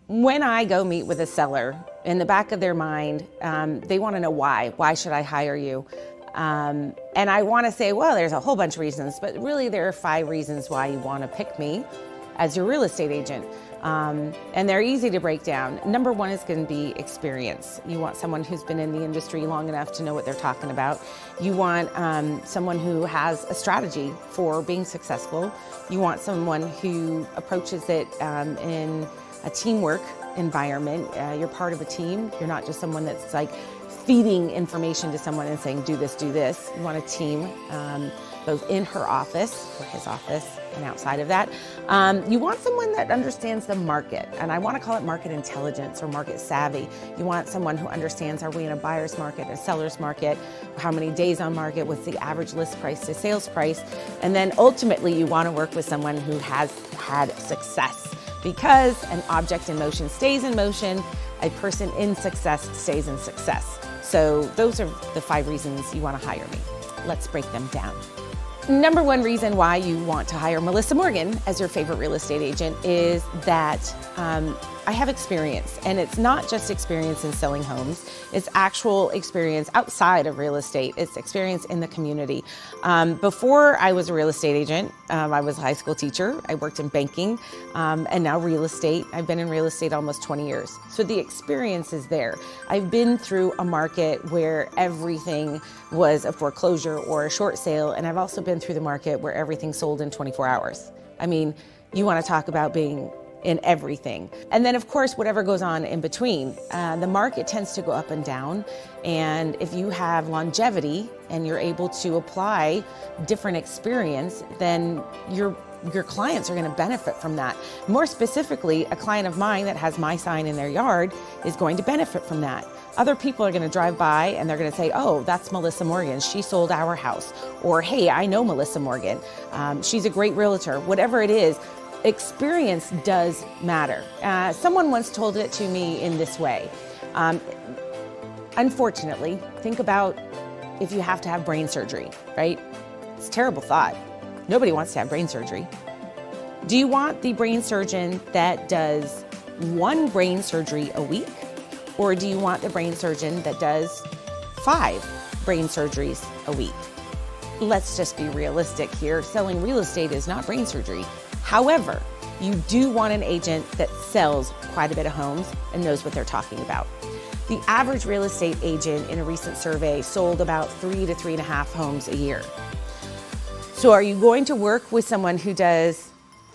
When I go meet with a seller, in the back of their mind, they want to know why. Why should I hire you? And I want to say, well, there's a whole bunch of reasons, but really there are 5 reasons why you want to pick me as your real estate agent. And they're easy to break down. Number 1 is going to be experience. You want someone who's been in the industry long enough to know what they're talking about. You want someone who has a strategy for being successful. You want someone who approaches it in a teamwork environment. You're part of a team. You're not just someone that's like feeding information to someone and saying, do this, do this. You want a team, both in her office or his office and outside of that. You want someone that understands the market, and I want to call it market intelligence or market savvy. You want someone who understands, are we in a buyer's market, a seller's market, how many days on market, what's the average list price to sales price, and then ultimately you want to work with someone who has had success. Because an object in motion stays in motion, a person in success stays in success. So those are the 5 reasons you want to hire me. Let's break them down. Number 1 reason why you want to hire Melissa Morgan as your favorite real estate agent is that I have experience, and it's not just experience in selling homes, it's actual experience outside of real estate. It's experience in the community. Before I was a real estate agent, I was a high school teacher, I worked in banking, and now real estate. I've been in real estate almost 20 years. So the experience is there. I've been through a market where everything was a foreclosure or a short sale, and I've also been through the market where everything sold in 24 hours. I mean, you want to talk about being in everything. And then of course, whatever goes on in between. The market tends to go up and down. And if you have longevity and you're able to apply different experience, then your clients are going to benefit from that. More specifically, a client of mine that has my sign in their yard is going to benefit from that. Other people are going to drive by and they're going to say, oh, that's Melissa Morgan. She sold our house. Or, hey, I know Melissa Morgan. She's a great realtor. Whatever it is, experience does matter. Someone once told it to me in this way. Unfortunately, think about if you have to have brain surgery, right? It's a terrible thought. Nobody wants to have brain surgery. Do you want the brain surgeon that does 1 brain surgery a week? Or do you want the brain surgeon that does 5 brain surgeries a week? Let's just be realistic here. Selling real estate is not brain surgery. However, you do want an agent that sells quite a bit of homes and knows what they're talking about. The average real estate agent in a recent survey sold about 3 to 3.5 homes a year. So are you going to work with someone who does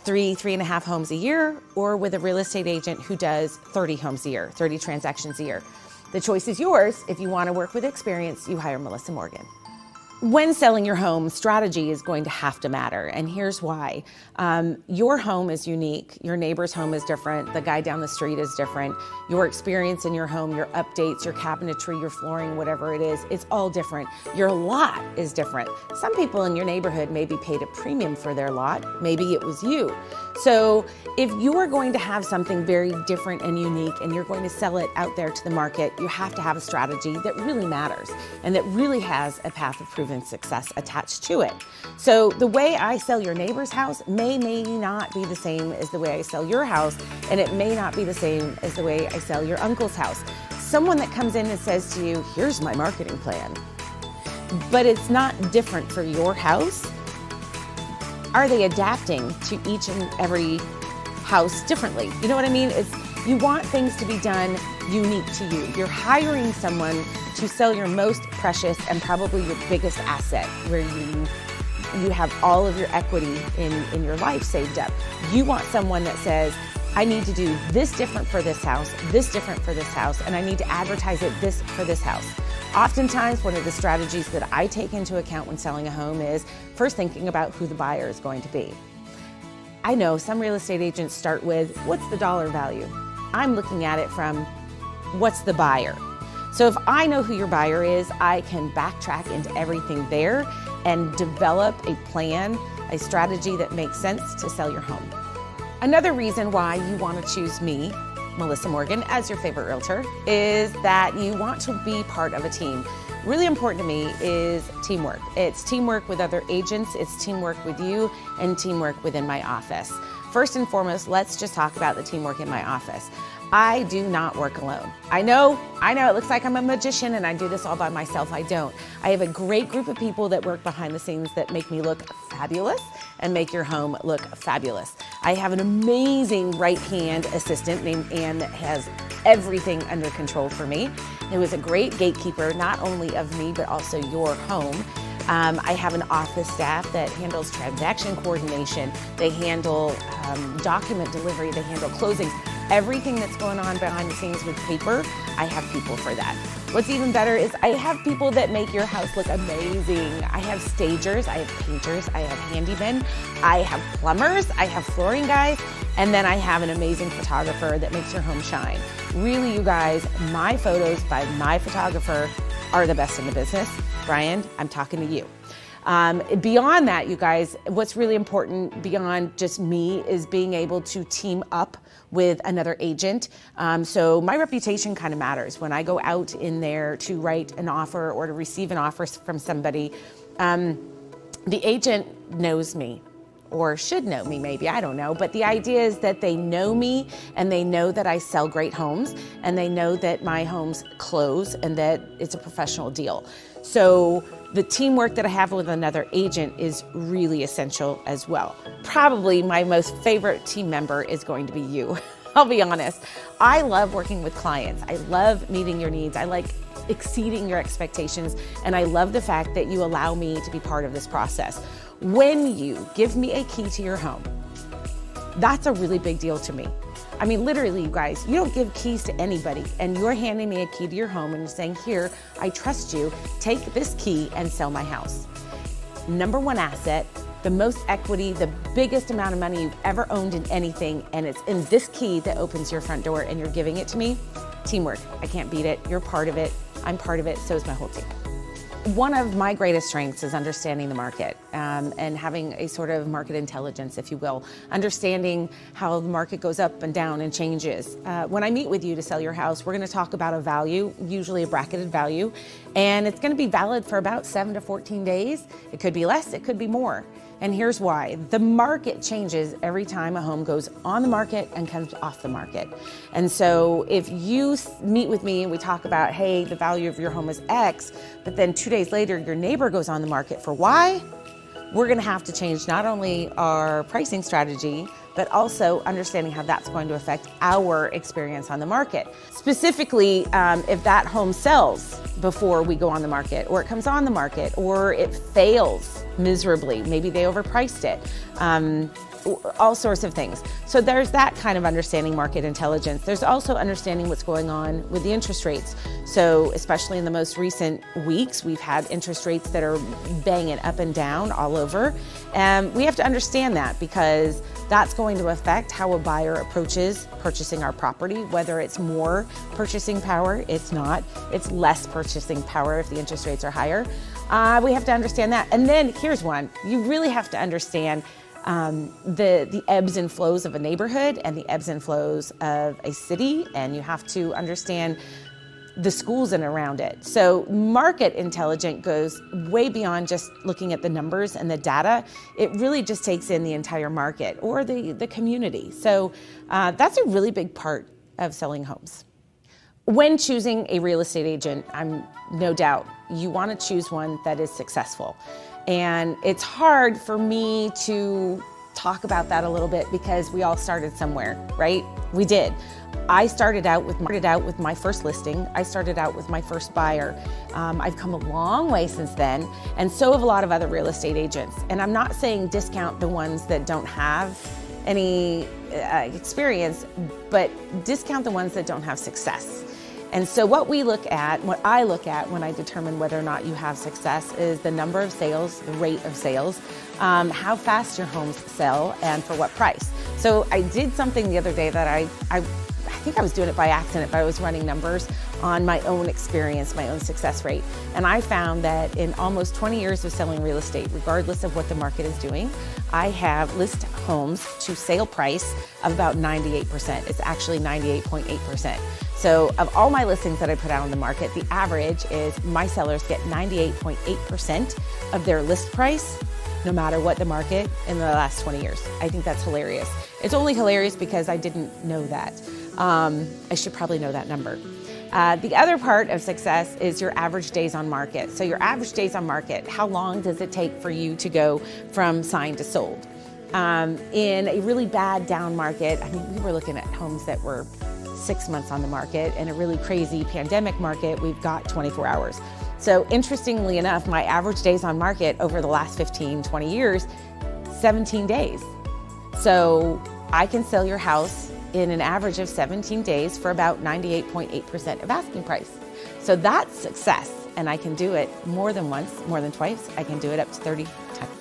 3.5 homes a year, or with a real estate agent who does 30 homes a year, 30 transactions a year? The choice is yours. If you want to work with experience, you hire Melissa Morgan. When selling your home, strategy is going to have to matter, and here's why. Your home is unique. Your neighbor's home is different. The guy down the street is different. Your experience in your home, your updates, your cabinetry, your flooring, whatever it is, it's all different. Your lot is different. Some people in your neighborhood may be paid a premium for their lot. Maybe it was you. So if you are going to have something very different and unique and you're going to sell it out there to the market, you have to have a strategy that really matters and that really has a path of proven success attached to it. So the way I sell your neighbor's house may not be the same as the way I sell your house, and it may not be the same as the way I sell your uncle's house. Someone that comes in and says to you, here's my marketing plan, but it's not different for your house. Are they adapting to each and every house differently? You know what I mean? You want things to be done unique to you. You're hiring someone to sell your most precious and probably your biggest asset, where you have all of your equity in your life saved up. You want someone that says, I need to do this different for this house, this different for this house, and I need to advertise it this for this house. Oftentimes, one of the strategies that I take into account when selling a home is first thinking about who the buyer is going to be. I know some real estate agents start with, what's the dollar value? I'm looking at it from, what's the buyer? So if I know who your buyer is, I can backtrack into everything there and develop a plan, a strategy that makes sense to sell your home. Another reason why you want to choose me, Melissa Morgan, as your favorite realtor is that you want to be part of a team. Really important to me is teamwork. It's teamwork with other agents, it's teamwork with you, and teamwork within my office. First and foremost, let's just talk about the teamwork in my office. I do not work alone. I know it looks like I'm a magician and I do this all by myself. I don't. I have a great group of people that work behind the scenes that make me look fabulous and make your home look fabulous. I have an amazing right-hand assistant named Ann that has everything under control for me. It was a great gatekeeper, not only of me, but also your home. I have an office staff that handles transaction coordination. They handle document delivery. They handle closings. Everything that's going on behind the scenes with paper, I have people for that. What's even better is I have people that make your house look amazing. I have stagers, I have painters, I have handymen, I have plumbers, I have flooring guys, and then I have an amazing photographer that makes your home shine. Really, you guys, my photos by my photographer are the best in the business. Brian, I'm talking to you. Beyond that, you guys, what's really important beyond just me is being able to team up with another agent. So my reputation kind of matters. When I go out in there to write an offer or to receive an offer from somebody, the agent knows me, or should know me maybe, I don't know. But the idea is that they know me and they know that I sell great homes and they know that my homes close and that it's a professional deal. So the teamwork that I have with another agent is really essential as well. Probably my most favorite team member is going to be you. I'll be honest. I love working with clients. I love meeting your needs. I like exceeding your expectations. And I love the fact that you allow me to be part of this process. When you give me a key to your home, that's a really big deal to me. I mean, literally, you guys, you don't give keys to anybody, and you're handing me a key to your home and you're saying, here, I trust you, take this key and sell my house. Number one asset, the most equity, the biggest amount of money you've ever owned in anything, and it's in this key that opens your front door and you're giving it to me. Teamwork, I can't beat it. You're part of it, I'm part of it, so is my whole team. One of my greatest strengths is understanding the market and having a sort of market intelligence, if you will, understanding how the market goes up and down and changes. When I meet with you to sell your house, we're going to talk about a value, usually a bracketed value, and it's going to be valid for about 7 to 14 days. It could be less, it could be more. And here's why. The market changes every time a home goes on the market and comes off the market. And so if you meet with me and we talk about, hey, the value of your home is X, but then 2 days later your neighbor goes on the market for Y, we're gonna have to change not only our pricing strategy, but also understanding how that's going to affect our experience on the market. Specifically, if that home sells before we go on the market, or it comes on the market, or it fails miserably, maybe they overpriced it, all sorts of things. So there's that kind of understanding market intelligence. There's also understanding what's going on with the interest rates. So especially in the most recent weeks, we've had interest rates that are banging up and down all over. And we have to understand that because that's going to affect how a buyer approaches purchasing our property, whether it's more purchasing power, it's not. It's less purchasing power if the interest rates are higher. We have to understand that. And then here's one, you really have to understand the ebbs and flows of a neighborhood and the ebbs and flows of a city, and you have to understand the schools and around it. So market intelligence goes way beyond just looking at the numbers and the data. It really just takes in the entire market or the community. So that's a really big part of selling homes. When choosing a real estate agent, I'm no doubt you want to choose one that is successful. And it's hard for me to talk about that a little bit because we all started somewhere, right? We did. I started out with my first listing. I started out with my first buyer. I've come a long way since then, and so have a lot of other real estate agents. And I'm not saying discount the ones that don't have any experience, but discount the ones that don't have success. And so what I look at when I determine whether or not you have success is the number of sales, the rate of sales, how fast your homes sell, and for what price. So I did something the other day that I think I was doing it by accident, but I was running numbers on my own experience, my own success rate. And I found that in almost 20 years of selling real estate, regardless of what the market is doing, I have list homes to sale price of about 98%. It's actually 98.8%. So of all my listings that I put out on the market, the average is my sellers get 98.8% of their list price no matter what the market in the last 20 years. I think that's hilarious. It's only hilarious because I didn't know that. I should probably know that number. The other part of success is your average days on market. So your average days on market, how long does it take for you to go from signed to sold? In a really bad down market, I mean, we were looking at homes that were 6 months on the market. In a really crazy pandemic market, we've got 24 hours. So interestingly enough, my average days on market over the last 15, 20 years, 17 days. So I can sell your house in an average of 17 days for about 98.8% of asking price. So that's success. And I can do it more than once, more than twice. I can do it up to 30 times.